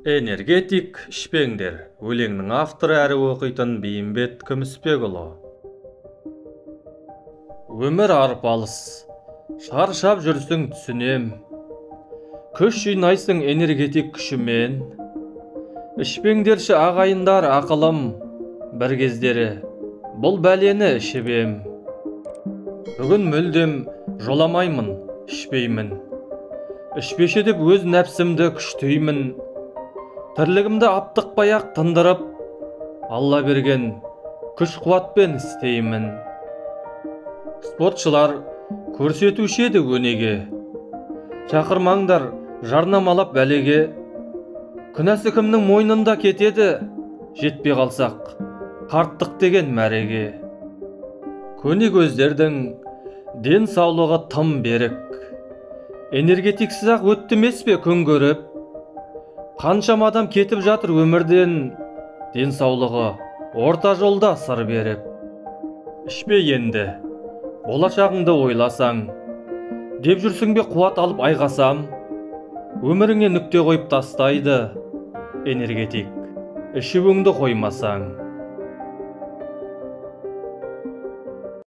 Энергетик ішпеңдер. Өлеңнің авторы әрі оқитын Бейімбет Күмісбекұлы. Өмір арпалыс. Шаршап жүрсің түсінем. Күш жинайсың энергетик күшімен. Ішпеңдерші ағайындар ақылым. Бір кездері бұл бәлені ішіп ем. Бүгін мүлдем жоламаймын, ішпеймін. Ішпеші деп өз нәпсімді күштеймін. Тірлігімді аптықпай-ақ тындырып, Алла берген күш-қуатпен істеймін. Спортшылар көрсетуші еді өнеге. Шақырмаңдар жарнамалап бәлеге. Күнәсі кімнің мойнында кетеді, жетпей қалсақ қарттық деген мәреге. Көне көздердің ден саулығы тым берік. Энергетиксіз-ақ өтті емес пе күн көріп? Қаншама адам кетіп жатыр өмірден, денсаулығы орта жолда сыр беріп. Ішпе енді, болашағыңды ойласаң, деп жүрсің бе қуат алып айғасам? Өміріңе нүкте қойып тастайды энергетик, ішуіңді қоймасаң.